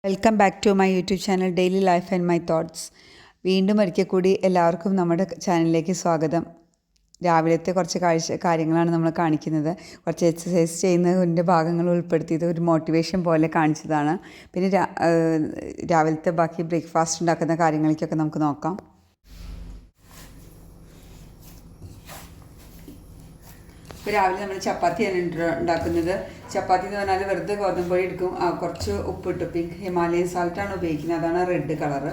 Welcome back to my YouTube channel daily life and my thoughts. വീണ്ടും ഒരിക്കൽ കൂടി എല്ലാവർക്കും നമ്മുടെ ചാനലിലേക്ക് സ്വാഗതം. രാവിലത്തെ കുറച്ച് കാര്യങ്ങളാണ് നമ്മൾ കാണിക്കുന്നത്. കുറച്ച് എക്സസൈസ് ചെയ്യുന്നതിൻ്റെ ഭാഗങ്ങൾ ഉൾപ്പെടുത്തിയത് ഒരു മോട്ടിവേഷൻ പോലെ കാണിച്ചതാണ്. പിന്നെ രാവിലത്തെ ബാക്കി ബ്രേക്ക്ഫാസ്റ്റ് ഉണ്ടാക്കുന്ന കാര്യങ്ങളിലേക്കൊക്കെ നമുക്ക് നോക്കാം. ഇപ്പോൾ രാവിലെ നമ്മൾ ചപ്പാത്തിയാണ് ഉണ്ടാക്കുന്നത്. ചപ്പാത്തി എന്ന് പറഞ്ഞാൽ വെറുതെ ഗോതമ്പ് പൊടി എടുക്കും, കുറച്ച് ഉപ്പിട്ടു, പിങ്ക് ഹിമാലയൻ സാൾട്ടാണ് ഉപയോഗിക്കുന്നത്, അതാണ് റെഡ് കളറ്.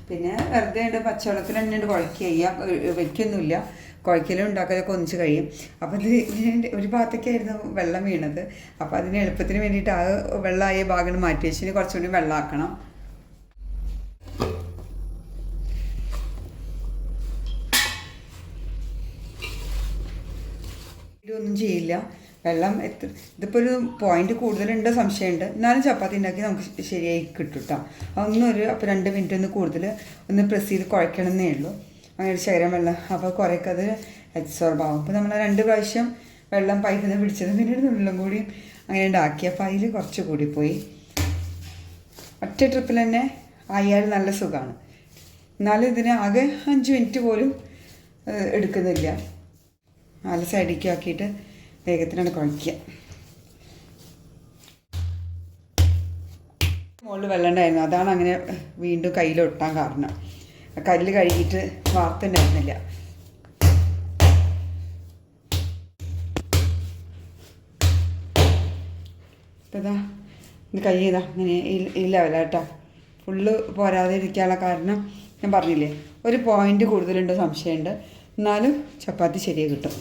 പിന്നെ വെറുതെ ഉണ്ട് പച്ചവെള്ളത്തിൽ തന്നെ ഉണ്ട് കുഴക്കുക ചെയ്യുക, വയ്ക്കൊന്നുമില്ല, കുഴക്കലും ഉണ്ടാക്കലൊക്കെ ഒന്നിച്ച് കഴിയും. അപ്പോൾ ഇതിന് ഒരു ഭാഗത്തേക്കായിരുന്നു വെള്ളം വീണത്. അപ്പോൾ അതിന് എളുപ്പത്തിന് വേണ്ടിയിട്ട് ആ വെള്ളമായ ഭാഗം മാറ്റി വെച്ചിന് കുറച്ചുകൂടി വെള്ളമാക്കണം. ഇതൊന്നും ചെയ്യില്ല, വെള്ളം ഇതിപ്പോൾ ഒരു പോയിന്റ് കൂടുതലുണ്ട് സംശയമുണ്ട്. എന്നാലും ചപ്പാത്തി ഉണ്ടാക്കി നമുക്ക് ശരിയായി കിട്ടും കേട്ടോ. അപ്പോൾ 2 മിനിറ്റ് ഒന്ന് കൂടുതൽ ഒന്ന് പ്രസ് ചെയ്ത് കുഴക്കണമെന്നേ ഉള്ളൂ. അങ്ങനെ ശകലം വെള്ളം അപ്പോൾ കുറേയൊക്കെ അത് അബ്സോർബ് ആവും. അപ്പോൾ നമ്മൾ 2 പ്രാവശ്യം വെള്ളം പൈപ്പിൽ നിന്ന് പിടിച്ചത് പിന്നീട് വെള്ളം കൂടി അങ്ങനെ ഉണ്ടാക്കി. അപ്പോൾ അതിൽ കുറച്ച് കൂടിപ്പോയി. ഒറ്റ ട്രിപ്പിൽ തന്നെ ആയാൽ നല്ല സുഖമാണ്. എന്നാലും ഇതിന് ആകെ 5 മിനിറ്റ് പോലും എടുക്കുന്നില്ല. നല്ല സൈഡിലേക്ക് ആക്കിയിട്ട് വേഗത്തിനാണ് കുഴയ്ക്കുക. മുകളിൽ വെള്ളം ഉണ്ടായിരുന്നു, അതാണ് അങ്ങനെ വീണ്ടും കയ്യിലൊട്ടാൻ കാരണം. കല്ല് കഴുകിയിട്ട് വാർത്തുണ്ടായിരുന്നില്ല. ഇപ്പം ഇതാ ഇത് കൈ ചെയ്താ അങ്ങനെ ഈ ലെവലാട്ടോ. ഫുള്ള് പോരാതെ ഇരിക്കാനുള്ള കാരണം ഞാൻ പറഞ്ഞില്ലേ, ഒരു പോയിന്റ് കൂടുതലുണ്ട് സംശയമുണ്ട്. എന്നാലും ചപ്പാത്തി ശരിയായി കിട്ടും.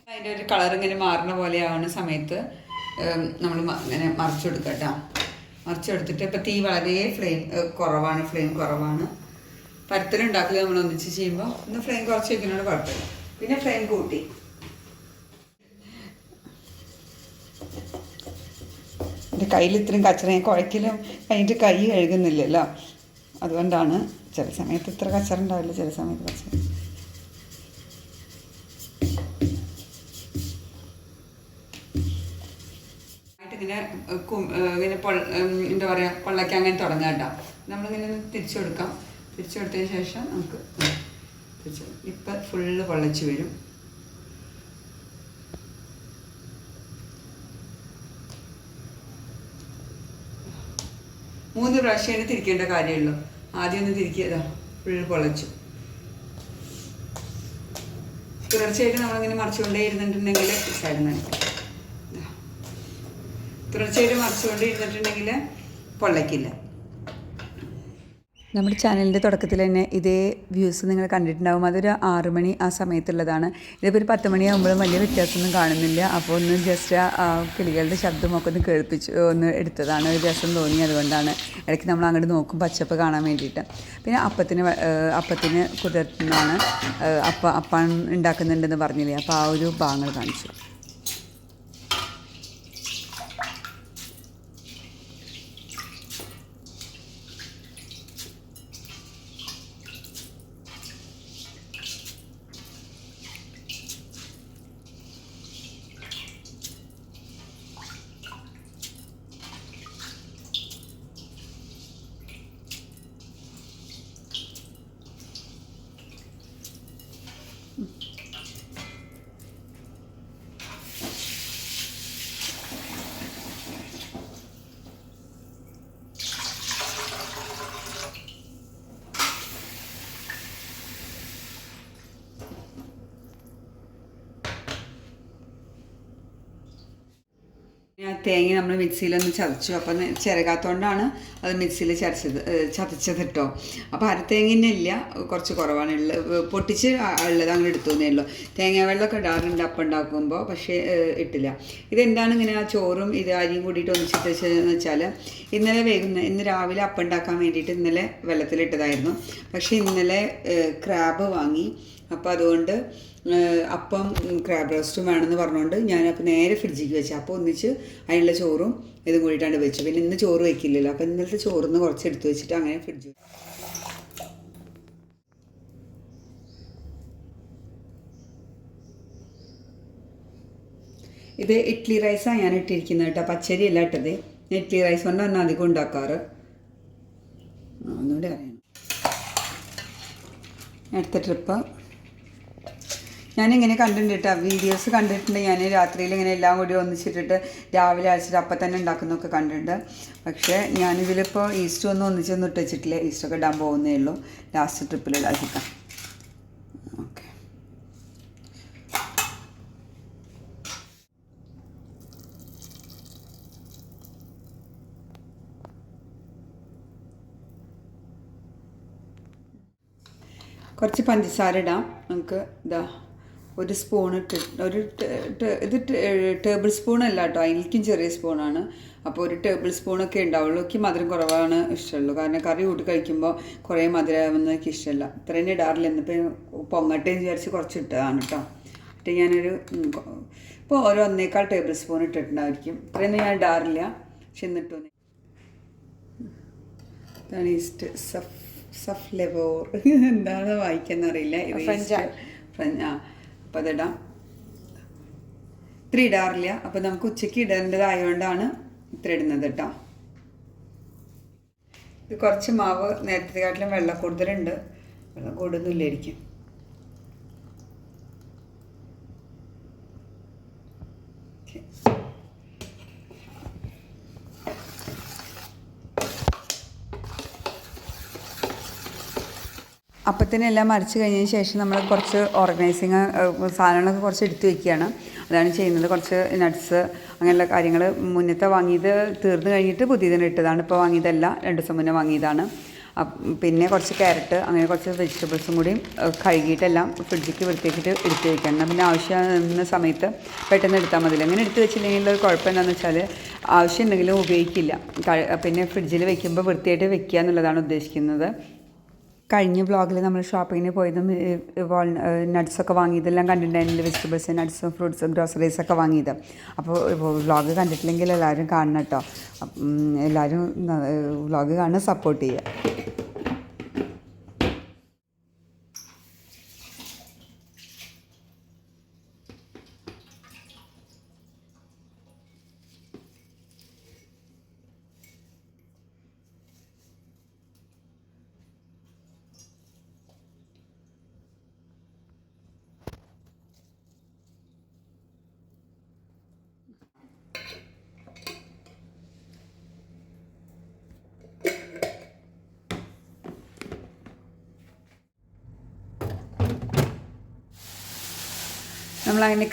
അതിൻ്റെ ഒരു കളർ ഇങ്ങനെ മാറുന്ന പോലെ ആവുന്ന സമയത്ത് നമ്മൾ ഇങ്ങനെ മറിച്ചെടുക്കുക കേട്ടോ. മറിച്ചെടുത്തിട്ട് ഇപ്പം തീ വളരെ ഫ്ലെയിം കുറവാണ്. പരത്തലുണ്ടാക്കൽ നമ്മൾ ഒന്നിച്ച് ചെയ്യുമ്പോൾ ഒന്ന് ഫ്ലെയിം കുറച്ച് വയ്ക്കുന്നതിനോട് കുഴപ്പമില്ല. പിന്നെ ഫ്ലെയിം കൂട്ടി എൻ്റെ കയ്യിൽ ഇത്രയും കച്ചറ കുഴക്കലും കഴിഞ്ഞിട്ട് കൈ കഴുകുന്നില്ലല്ലോ, അതുകൊണ്ടാണ്. ചില സമയത്ത് ഇത്ര കച്ചറ ഉണ്ടാവില്ല, ചില സമയത്ത് കച്ചറ. ഇങ്ങനെ എന്താ പറയുക, പൊള്ളയ്ക്കാൻ അങ്ങനെ തുടങ്ങാം കേട്ടോ. നമ്മളിങ്ങനെ തിരിച്ചു കൊടുത്തതിന് ശേഷം നമുക്ക് ഇപ്പം ഫുള്ള് പൊള്ളച്ച് വരും. മൂന്ന് പ്രാവശ്യം തിരിക്കേണ്ട കാര്യമുള്ളൂ. ആദ്യം ഒന്ന് തിരിക്കുക, ഫുള്ള് പൊള്ളച്ചു. തുടർച്ചയായിട്ട് നമ്മളിങ്ങനെ മറിച്ചുകൊണ്ടേ ഇരുന്നിട്ടുണ്ടെങ്കിൽ തുടർച്ചയായിട്ട് മറിച്ചുകൊണ്ടേ ഇരുന്നിട്ടുണ്ടെങ്കിൽ പൊള്ളയ്ക്കില്ല. നമ്മുടെ ചാനലിൻ്റെ തുടക്കത്തിൽ തന്നെ ഇതേ വ്യൂസ് നിങ്ങൾ കണ്ടിട്ടുണ്ടാകും. അതൊരു 6 മണി ആ സമയത്തുള്ളതാണ്. ഇതിപ്പോൾ ഒരു 10 മണിയാകുമ്പോഴും വലിയ വ്യത്യാസമൊന്നും കാണുന്നില്ല. അപ്പോൾ ഒന്ന് ജസ്റ്റ് ആ കിളികളുടെ ശബ്ദമൊക്കെ ഒന്ന് കേൾപ്പിച്ച് എടുത്തതാണ്. ഒരു രസം തോന്നി, അതുകൊണ്ടാണ്. ഇടയ്ക്ക് നമ്മൾ അങ്ങോട്ട് നോക്കും പച്ചപ്പ് കാണാൻ വേണ്ടിയിട്ട്. പിന്നെ അപ്പത്തിന് കുതിർത്തുന്നതാണ്. അപ്പം ഉണ്ടാക്കുന്നുണ്ടെന്ന് പറഞ്ഞില്ലേ, അപ്പോൾ ആ ഒരു ഭാഗങ്ങൾ കാണിച്ചു. തേങ്ങ നമ്മൾ മിക്സിയിലൊന്ന് ചതച്ചു. അപ്പം ചിരകാത്തോണ്ടാണ് അത് മിക്സിയിൽ ചതച്ചത് കേട്ടോ. അപ്പോൾ അരത്തേങ്ങ ഇല്ല, കുറച്ച് കുറവാണ് പൊട്ടിച്ച് ഉള്ളത് അങ്ങനെ എടുത്തു തന്നേ ഉള്ളൂ. തേങ്ങ വെള്ളമൊക്കെ ഇടാറുണ്ട് അപ്പം ഉണ്ടാക്കുമ്പോൾ, പക്ഷേ ഇട്ടില്ല. ഇതെന്താണ് ഇങ്ങനെ ആ ചോറും ഇത് അരിയും കൂടിയിട്ട് ഒന്നിച്ചിട്ട് വെച്ചതെന്ന് വെച്ചാൽ, ഇന്ന് രാവിലെ അപ്പം ഉണ്ടാക്കാൻ വേണ്ടിയിട്ട് ഇന്നലെ വെള്ളത്തിലിട്ടതായിരുന്നു. പക്ഷേ ഇന്നലെ ക്രാബ് വാങ്ങി. അപ്പോൾ അതുകൊണ്ട് അപ്പം ക്രാബ് റോസ്റ്റും വേണമെന്ന് പറഞ്ഞുകൊണ്ട് ഞാനപ്പോൾ നേരെ ഫ്രിഡ്ജിലേക്ക് വെച്ചു. അപ്പോൾ ഒന്നിച്ച് അതിനുള്ള ചോറും ഇതും കൂടിയിട്ടാണ് വെച്ചു. പിന്നെ ഇന്ന് ചോറ് വയ്ക്കില്ലല്ലോ, അപ്പോൾ ഇന്നലത്തെ ചോറിന്ന് കുറച്ച് എടുത്ത് വെച്ചിട്ട് അങ്ങനെ ഫ്രിഡ്ജ്. ഇത് ഇഡ്ഡലി റൈസാണ് ഞാൻ ഇട്ടിരിക്കുന്നത് കേട്ടോ, പച്ചരി അല്ല ഇട്ടത്. ഇഡ്ഡലി റൈസ് കൊണ്ടാണ് അധികം ഉണ്ടാക്കാറ്. ഒന്നുകൂടി അറിയണം. അടുത്ത ട്രിപ്പ് ഞാനിങ്ങനെ കണ്ടിട്ടുണ്ട് കേട്ടോ, വീഡിയോസ് കണ്ടിട്ടുണ്ട്. ഞാൻ രാത്രിയിൽ ഇങ്ങനെ എല്ലാം കൂടി ഒന്നിച്ചിട്ടിട്ട് രാവിലെ അരച്ചിട്ട് അപ്പം തന്നെ ഉണ്ടാക്കുന്നതൊക്കെ കണ്ടിട്ടുണ്ട്. പക്ഷേ ഞാനിതിലിപ്പോൾ ഈസ്റ്റ് ഒന്നിച്ചൊന്നും ഇട്ടിച്ചിട്ടില്ല. ഈസ്റ്റൊക്കെ ഇടാൻ പോകുന്നേ ഉള്ളൂ, ലാസ്റ്റ് ട്രിപ്പിൽ ഇടാച്ചിട്ടാണ്. ഓക്കെ, കുറച്ച് പഞ്ചസാര ഇടാം നമുക്ക്. ഇതാ ഒരു സ്പൂൺ ഇത് ടേബിൾ സ്പൂണല്ല കേട്ടോ, അതിലേക്കും ചെറിയ സ്പൂണാണ്. അപ്പോൾ ഒരു ടേബിൾ സ്പൂണൊക്കെ ഉണ്ടാവുള്ളൂ. എനിക്ക് മധുരം കുറവാണ് ഇഷ്ടമുള്ളൂ, കാരണം കറി കൂട്ടി കഴിക്കുമ്പോൾ കുറേ മധുരമാവുന്നത് എനിക്ക് ഇഷ്ടമല്ല. ഇത്രയും ഇടാറില്ല. എന്നിപ്പോൾ പൊങ്ങട്ടെ വിചാരിച്ച് കുറച്ച് ഇട്ടതാണ് കേട്ടോ. എന്നിട്ട് ഞാനൊരു ഇപ്പോൾ ഓരോ 1.25 ടേബിൾ സ്പൂൺ ഇട്ടിട്ടുണ്ടായിരിക്കും. ഇത്രയൊന്നും ഞാൻ ഇടാറില്ല, പക്ഷെ എന്നിട്ടു. ഇതാണ് ഈസ്റ്റ് സഫ്ലെവോർ എന്താണ് വായിക്കാന്നറിയില്ല. ഇത് ഫ്രഞ്ച്. അപ്പോൾ അതിടാം. ഇത്ര ഇടാറില്ല, അപ്പോൾ നമുക്ക് ഉച്ചയ്ക്ക് ഇടേണ്ടതായതുകൊണ്ടാണ് ഇത്ര ഇടുന്നത് കേട്ടോ. ഇത് കുറച്ച് മാവ് നേരത്തെക്കാട്ടിലും വെള്ളം കൂടുതലുണ്ട്, വെള്ളം കൂടുതലില്ലായിരിക്കും. അപ്പത്തിനെല്ലാം മറിച്ച് കഴിഞ്ഞതിന് ശേഷം നമ്മൾ കുറച്ച് ഓർഗനൈസിങ് സാധനങ്ങളൊക്കെ കുറച്ച് എടുത്ത് വയ്ക്കുകയാണ്. അതാണ് ചെയ്യുന്നത്. കുറച്ച് നട്ട്സ് അങ്ങനെയുള്ള കാര്യങ്ങൾ മുന്നത്തെ വാങ്ങിയത് തീർന്നു കഴിഞ്ഞിട്ട് പുതിയതിന് ഇട്ടതാണ്. ഇപ്പോൾ വാങ്ങിയതല്ല, 2 ദിവസം മുന്നേ വാങ്ങിയതാണ്. പിന്നെ കുറച്ച് ക്യാരറ്റ്, അങ്ങനെ കുറച്ച് വെജിറ്റബിൾസും കൂടി കഴുകിയിട്ടെല്ലാം ഫ്രിഡ്ജിക്ക് വൃത്തിയാക്കിയിട്ട് എടുത്ത് വയ്ക്കണം. പിന്നെ ആവശ്യമായ സമയത്ത് പെട്ടെന്ന് എടുത്താൽ മതില്ല. അങ്ങനെ എടുത്ത് വെച്ചില്ലെങ്കിൽ ഒരു കുഴപ്പം എന്താണെന്ന് വെച്ചാൽ ആവശ്യം ഉണ്ടെങ്കിലും ഉപയോഗിക്കില്ല. പിന്നെ ഫ്രിഡ്ജിൽ വെക്കുമ്പോൾ വൃത്തിയായിട്ട് വെക്കുക എന്നുള്ളതാണ് ഉദ്ദേശിക്കുന്നത്. കഴിഞ്ഞ വ്ളോഗിൽ നമ്മൾ ഷോപ്പിങ്ങിന് പോയതും നട്ട്സൊക്കെ വാങ്ങിയതെല്ലാം കണ്ടിട്ടുണ്ടായിരുന്നില്ല. വെജിറ്റബിൾസ്, നട്ട്സും ഫ്രൂട്ട്സും ഗ്രോസറീസൊക്കെ വാങ്ങിയത്. അപ്പോൾ വ്ളോഗ് കണ്ടിട്ടില്ലെങ്കിൽ എല്ലാവരും കാണണം കേട്ടോ. എല്ലാവരും വ്ളോഗ് കാണാൻ സപ്പോർട്ട് ചെയ്യുക. നമ്മളങ്ങനെ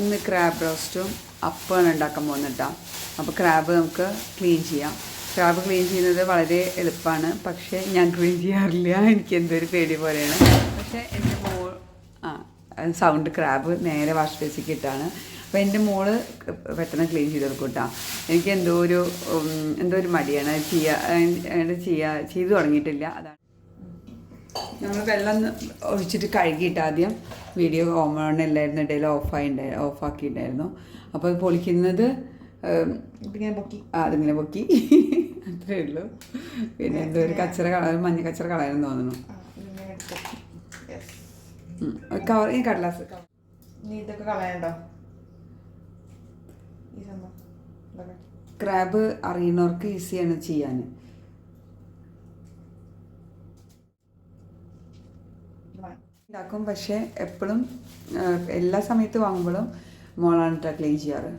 ഇന്ന് ക്രാബ് റോസ്റ്റും അപ്പമാണ് ഉണ്ടാക്കാൻ പോകുന്നത് കേട്ടോ. അപ്പോൾ ക്രാബ് നമുക്ക് ക്ലീൻ ചെയ്യാം. ക്രാബ് ക്ലീൻ ചെയ്യുന്നത് വളരെ എളുപ്പമാണ്, പക്ഷേ ഞാൻ ക്ലീൻ ചെയ്യാറില്ല. എനിക്ക് എന്തൊരു പേടി പോലെയാണ്. പക്ഷേ എൻ്റെ സൗണ്ട് ക്രാബ് നേരെ വാഷ് ബേസിക്ക് ഇട്ടാണ്. അപ്പോൾ എൻ്റെ മോള് പെട്ടെന്ന് ക്ലീൻ ചെയ്ത് കൊടുക്കും കേട്ടോ. എനിക്ക് എന്തോ ഒരു മടിയാണ് ചെയ്തു തുടങ്ങിയിട്ടില്ല. അതാണ് നമ്മൾ വെള്ളം ഒഴിച്ചിട്ട് കഴുകിയിട്ട് ആദ്യം വീഡിയോ ഓണല്ലായിരുന്നു, ഇടയിൽ ഓഫാക്കിയിട്ടുണ്ടായിരുന്നു. അപ്പോൾ അത് പൊളിക്കുന്നത് അതിങ്ങനെ പൊക്കി അത്രേ ഉള്ളൂ. പിന്നെ എന്തോ ഒരു മഞ്ഞ കച്ചറ കളയാനും തോന്നുന്നു. ഈ കടലാസ് ഇതൊക്കെ കളയണ്ടോ? ക്രാബ് അറിയുന്നവർക്ക് ഈസിയാണ് ചെയ്യാൻ. ഉണ്ടാക്കും, പക്ഷേ എപ്പോഴും എല്ലാ സമയത്ത് വാങ്ങുമ്പോഴും മോളാണ് കേട്ടോ ക്ലീൻ ചെയ്യാറ്.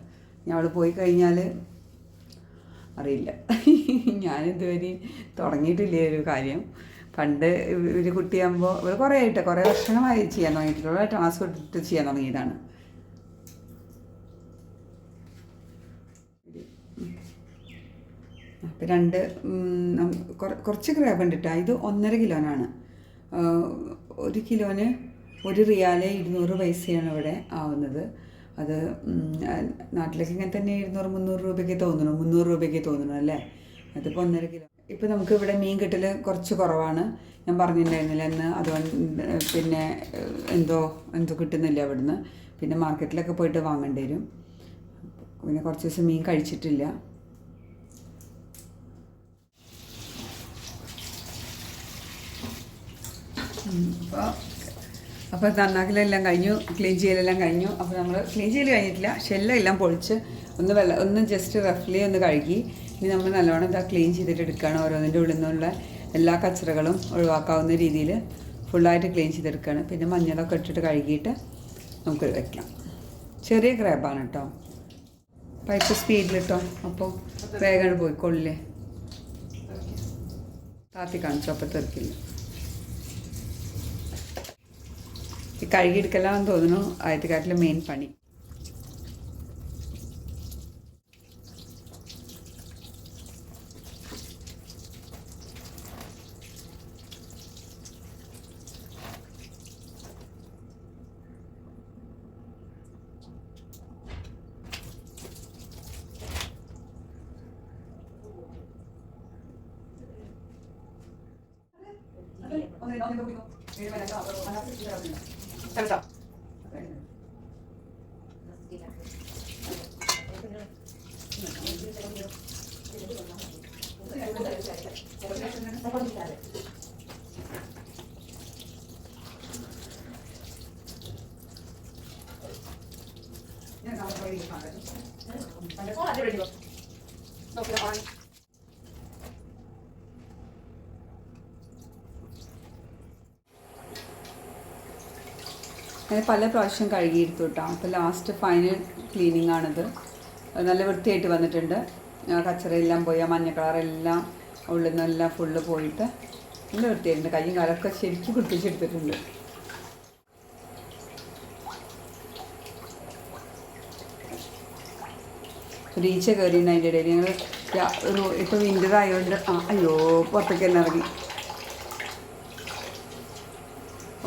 ഞങ്ങൾ പോയി കഴിഞ്ഞാൽ അറിയില്ല. ഞാനിതുവരെ തുടങ്ങിയിട്ടില്ല ഒരു കാര്യം. പണ്ട് ഒരു കുട്ടിയാകുമ്പോൾ ഇവർ കുറേ വർഷങ്ങളായി ചെയ്യാൻ തുടങ്ങിയിട്ടുള്ള ടാസ്ക് ഇട്ടിട്ട് ചെയ്യാൻ തുടങ്ങിയതാണ്. അപ്പം കുറച്ച് ക്രാബ് ഉണ്ട് കേട്ടോ. ഇത് 1.5 കിലോനാണ്. 1 കിലോന് 1 റിയാല് 200 പൈസയാണ് ഇവിടെ ആവുന്നത്. അത് നാട്ടിലേക്ക് ഇങ്ങനെ തന്നെ 200-300 രൂപയ്ക്ക് തോന്നുന്നു, 300 രൂപയ്ക്ക് തോന്നുന്നു അല്ലേ. അതിപ്പോൾ 1.5 കിലോ. ഇപ്പോൾ നമുക്ക് ഇവിടെ മീൻ കിട്ടൽ കുറച്ച് കുറവാണ്, ഞാൻ പറഞ്ഞിട്ടുണ്ടായിരുന്നില്ല എന്ന്. അതുകൊണ്ട് പിന്നെ എന്തോ കിട്ടുന്നില്ല അവിടുന്ന്. പിന്നെ മാർക്കറ്റിലൊക്കെ പോയിട്ട് വാങ്ങേണ്ടി വരും. പിന്നെ കുറച്ച് ദിവസം മീൻ കഴിച്ചിട്ടില്ല. അപ്പോൾ അപ്പോൾ നന്നാക്കലെല്ലാം കഴിഞ്ഞു, ക്ലീൻ ചെയ്യലെല്ലാം കഴിഞ്ഞു. അപ്പോൾ നമ്മൾ ക്ലീൻ ചെയ്യൽ കഴിഞ്ഞിട്ടില്ല, ഷെല്ലെല്ലാം പൊളിച്ച് ഒന്ന് ജസ്റ്റ് റഫ്ലി ഒന്ന് കഴുകി. ഇനി നമ്മൾ നല്ലോണം ഇതാ ക്ലീൻ ചെയ്തിട്ട് എടുക്കുകയാണ്. ഓരോന്നിൻ്റെ ഉള്ളിൽ നിന്നുള്ള എല്ലാ കച്ചറകളും ഒഴിവാക്കാവുന്ന രീതിയിൽ ഫുള്ളായിട്ട് ക്ലീൻ ചെയ്തെടുക്കുകയാണ്. പിന്നെ മഞ്ഞളൊക്കെ ഇട്ടിട്ട് കഴുകിയിട്ട് നമുക്ക് വെക്കാം. ചെറിയ ക്രാബാണ് കേട്ടോ, പൈപ്പ് സ്പീഡിലിട്ടോ, അപ്പോൾ വേഗം പോയിക്കൊള്ളില്ലേ. താത്തി കാണിച്ചു, അപ്പം തെറിക്കില്ല. ഈ കഴുകിയെടുക്കലാന്ന് തോന്നുന്നു ആദ്യത്തെക്കാട്ടിലെ മെയിൻ പണി. അങ്ങനെ പല പ്രാവശ്യം കഴുകിയെടുത്തു കേട്ടോ. അപ്പോൾ ലാസ്റ്റ് ഫൈനൽ ക്ലീനിങ് ആണിത്. നല്ല വൃത്തിയായിട്ട് വന്നിട്ടുണ്ട്. കച്ചറയെല്ലാം പോയി, ആ മഞ്ഞ കളറെല്ലാം ഉള്ളിൽ നിന്നെല്ലാം ഫുള്ള് പോയിട്ട് നല്ല വൃത്തിയായിട്ടുണ്ട്. കയ്യും കാലൊക്കെ ശരിക്കും കുട്ടിച്ചെടുത്തിട്ടുണ്ട്. ഒരു ഈച്ച കയറിയുണ്ട് അതിൻ്റെ ഇടയിൽ. ഞങ്ങൾ ഇപ്പോൾ വിൻ്റർ ആയതുകൊണ്ട് അയ്യോ പുറത്തേക്ക് തന്നെ ഇറങ്ങി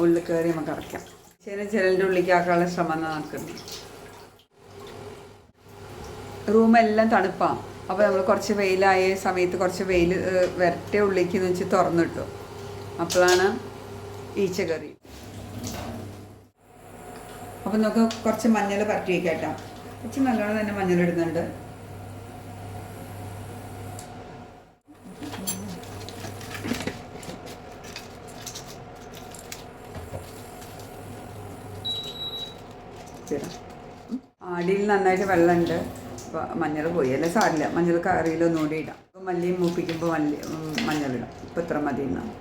ഉള്ളിൽ കയറി നമുക്ക് അടയ്ക്കാം. ചിരലിൻ്റെ ഉള്ളിലേക്ക് ആക്കാനുള്ള ശ്രമം നടക്കുന്നു. റൂമെല്ലാം തണുപ്പാണ്. അപ്പോൾ നമ്മൾ കുറച്ച് വെയിലായ സമയത്ത് കുറച്ച് വെയിൽ വരട്ടെ ഉള്ളിലേക്ക് എന്ന് വെച്ച് തുറന്നിട്ടു. അപ്പോഴാണ് ഈച്ച കയറി. അപ്പം നമുക്ക് കുറച്ച് മഞ്ഞൾ പരട്ടി വയ്ക്കാം കേട്ടോ. കുറച്ച് നല്ലോണം തന്നെ മഞ്ഞളിടുന്നുണ്ട്. ആടിയിൽ നന്നായിട്ട് വെള്ളമുണ്ട്. അപ്പോൾ മഞ്ഞൾ പോയി, അല്ലേ സാരില്ല, മഞ്ഞൾ കറിയിലൊന്നുകൂടി ഇടാം. അപ്പോൾ മല്ലിയും മൂപ്പിക്കുമ്പോൾ മഞ്ഞളിടാം. ഇപ്പോൾ ഇത്ര മതി എന്നാണ്.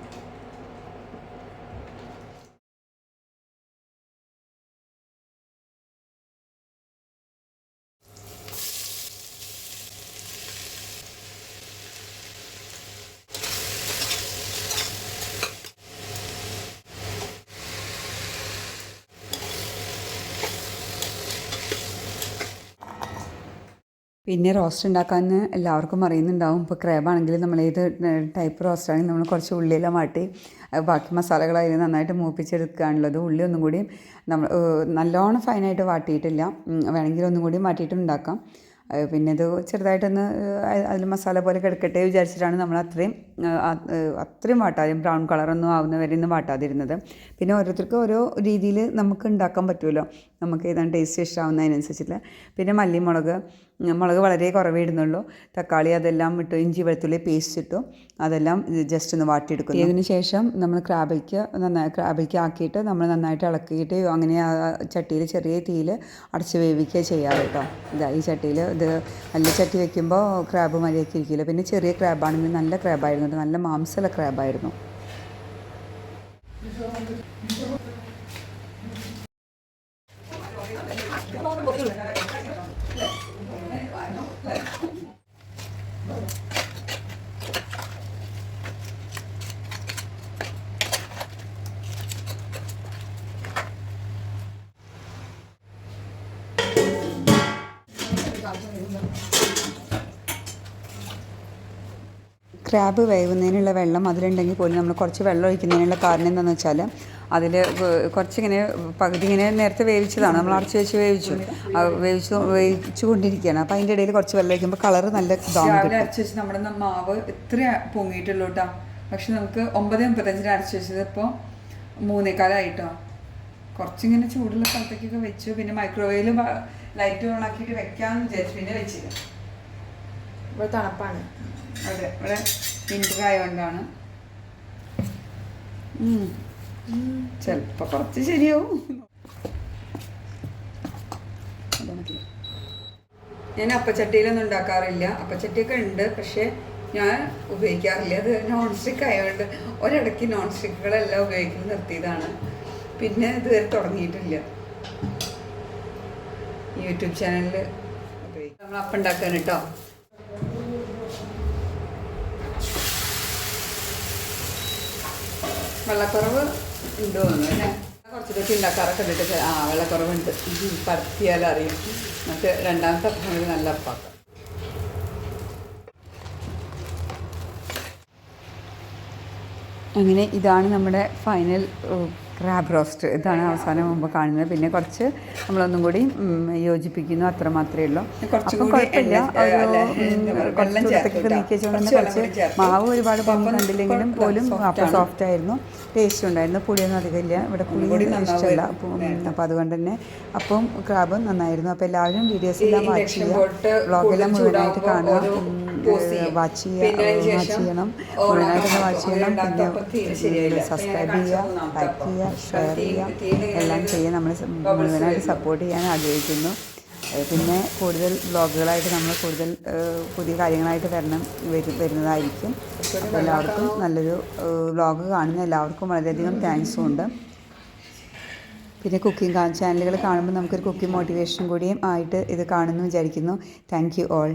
പിന്നെ റോസ്റ്റ് ഉണ്ടാക്കാൻ എല്ലാവർക്കും അറിയുന്നുണ്ടാവും. ഇപ്പോൾ ക്രാബാണെങ്കിൽ നമ്മൾ ഏത് ടൈപ്പ് റോസ്റ്റ് ആണെങ്കിൽ നമ്മൾ കുറച്ച് ഉള്ളിയെല്ലാം വാട്ടി ബാക്കി മസാലകളായാലും നന്നായിട്ട് മൂപ്പിച്ചെടുക്കുകയാണുള്ളത്. ഉള്ളി ഒന്നും കൂടി നമ്മൾ നല്ലോണം ഫൈനായിട്ട് വാട്ടിയിട്ടില്ല, വേണമെങ്കിൽ ഒന്നും കൂടി മാറ്റിയിട്ട് ഉണ്ടാക്കാം. പിന്നെ ഇത് ചെറുതായിട്ടൊന്ന് അതിൽ മസാല പോലെ കിടക്കട്ടെ വിചാരിച്ചിട്ടാണ് നമ്മൾ അത്രയും വാട്ടാതെ ബ്രൗൺ കളറൊന്നും ആവുന്നവരെയൊന്നും വാട്ടാതിരുന്നത്. പിന്നെ ഓരോരുത്തർക്കും ഓരോ രീതിയിൽ നമുക്ക് ഉണ്ടാക്കാൻ പറ്റുമല്ലോ, നമുക്ക് ഏതാണ് ടേസ്റ്റ് ഇഷ്ടമാവുന്നതിനനുസരിച്ചില്ല. പിന്നെ മുളക് വളരെ കുറവേ ഇടുന്നുള്ളൂ. തക്കാളി അതെല്ലാം ഇട്ടു, ഇഞ്ചി വെളുത്തുള്ളി പേസ്റ്റ് ഇട്ടു, അതെല്ലാം ജസ്റ്റ് ഒന്ന് വാട്ടിയെടുക്കുന്നു. ഇതിന് ശേഷം നമ്മൾ ക്രാബിക്ക് ആക്കിയിട്ട് നമ്മൾ നന്നായിട്ട് ഇളക്കിയിട്ട് അങ്ങനെ ആ ചട്ടിയിൽ ചെറിയ തീയിൽ അടച്ച് വേവിക്കുക ചെയ്യാറ് കേട്ടോ. ഈ ചട്ടിയിൽ ഇത് വലിയ ചട്ടി വയ്ക്കുമ്പോൾ ക്രാബ് മര്യാദയ്ക്ക് ഇരിക്കില്ല. പിന്നെ ചെറിയ ക്രാബാണെങ്കിൽ നല്ല ക്രാബായിരുന്നു, നല്ല മാംസമുള്ള ക്രാബായിരുന്നു. ക്രാബ് വേവുന്നതിനുള്ള വെള്ളം അതിലുണ്ടെങ്കിൽ പോലും നമ്മൾ കുറച്ച് വെള്ളം ഒഴിക്കുന്നതിനുള്ള കാരണം എന്താണെന്ന് വെച്ചാൽ അതിൽ കുറച്ചിങ്ങനെ പകുതി ഇങ്ങനെ നേരത്തെ വേവിച്ചതാണ്, നമ്മൾ അടച്ച് വെച്ച് വേവിച്ചു കൊണ്ടിരിക്കുകയാണ്. അപ്പോൾ അതിൻ്റെ ഇടയിൽ കുറച്ച് വെള്ളം ഒഴിക്കുമ്പോൾ കളറ് നല്ല രാവിലെ അരച്ച് വെച്ച് നമ്മുടെ മാവ് ഇത്ര പൊങ്ങിയിട്ടുള്ളൂ കേട്ടോ. പക്ഷെ നമുക്ക് 9:35 അരച്ച് വെച്ചത് ഇപ്പോൾ 3:15 കുറച്ചിങ്ങനെ ചൂടുള്ള സ്ഥലത്തേക്കൊക്കെ വെച്ചു. പിന്നെ മൈക്രോവേവിൽ ലൈറ്റ് ഓൺ ആക്കിയിട്ട് വെക്കാമെന്ന് വിചാരിച്ചു, പിന്നെ വെച്ചില്ല. ഇവിടെ തണുപ്പാണ്. അതെ, ഇവിടെ വിൻ്റർ ആയതുകൊണ്ടാണ്. ചിലപ്പോൾ കുറച്ച് ശരിയാവും. ഞാൻ അപ്പച്ചട്ടിയിലൊന്നും ഉണ്ടാക്കാറില്ല. അപ്പച്ചട്ടിയൊക്കെ ഉണ്ട്, പക്ഷേ ഞാൻ ഉപയോഗിക്കാറില്ല. അത് നോൺ സ്റ്റിക്ക് ആയതുകൊണ്ട് ഒരിടയ്ക്ക് നോൺ സ്റ്റിക്കുകളെല്ലാം ഉപയോഗിക്കുന്നത് നിർത്തിയതാണ്. പിന്നെ ഇതുവരെ തുടങ്ങിയിട്ടില്ല. യൂട്യൂബ് ചാനലിൽ ഉപയോഗിക്കും. നമ്മൾ അപ്പം ഉണ്ടാക്കാൻ കേട്ടോ. വെള്ളക്കുറവ് ഉണ്ട് തോന്നുന്നു അല്ലേ? കുറച്ചിട്ടൊക്കെ ഉണ്ടാക്കാറൊക്കെ ഇട്ടിട്ട് വെള്ളക്കുറവുണ്ട്. പരത്തിയാലറിയും. നമുക്ക് രണ്ടാമത്തെ അപ്പം നല്ല അപ്പാക്കാം. അങ്ങനെ ഇതാണ് നമ്മുടെ ഫൈനൽ ക്രാബ് റോസ്റ്റ്. ഇതാണ് അവസാനം മുമ്പ് കാണുന്നത്. പിന്നെ കുറച്ച് നമ്മളൊന്നും കൂടി യോജിപ്പിക്കുന്നു, അത്ര മാത്രമേ ഉള്ളൂ. അപ്പം കുഴപ്പമില്ല. കുറച്ച് ചൂടത്തൊക്കെ നീക്കിച്ചുകൊണ്ട് കുറച്ച് മാവ് ഒരുപാട് പൊങ്ങി കണ്ടില്ലെങ്കിലും പോലും അപ്പം സോഫ്റ്റ് ആയിരുന്നു, ടേസ്റ്റ് ഉണ്ടായിരുന്നു. പുളിയൊന്നും അധികമില്ല, ഇവിടെ പുളി ഇഷ്ടമല്ല. അപ്പോൾ അതുകൊണ്ട് തന്നെ അപ്പം ക്രാബും നന്നായിരുന്നു. അപ്പോൾ എല്ലാവരും വീഡിയോസ് എല്ലാം വാച്ച് ചെയ്യുക, വ്ളോഗെല്ലാം മുഴുവനായിട്ട് കാണുക, വാച്ച് ചെയ്യണം, മുഴുവനായിട്ടൊന്ന് വാച്ച് ചെയ്യണം. പിന്നെ സബ്സ്ക്രൈബ് ചെയ്യുക, ലൈക്ക് ചെയ്യുക, ഷെയർ ചെയ്യുക, എല്ലാം ചെയ്യുക. നമ്മൾ മുഴുവനായിട്ട് സപ്പോർട്ട് ചെയ്യാൻ ആഗ്രഹിക്കുന്നു. പിന്നെ കൂടുതൽ വ്ളോഗുകളായിട്ട് നമ്മൾ കൂടുതൽ പുതിയ കാര്യങ്ങളായിട്ട് വരുന്നതായിരിക്കും. അപ്പോൾ എല്ലാവർക്കും നല്ലൊരു വ്ളോഗ് കാണുന്ന എല്ലാവർക്കും വളരെയധികം താങ്ക്സും ഉണ്ട്. പിന്നെ കുക്കിംഗ് ചാനലുകൾ കാണുമ്പോൾ നമുക്കൊരു കുക്കിംഗ് മോട്ടിവേഷൻ കൂടിയും ആയിട്ട് ഇത് കാണുമെന്ന് വിചാരിക്കുന്നു. Thank you all.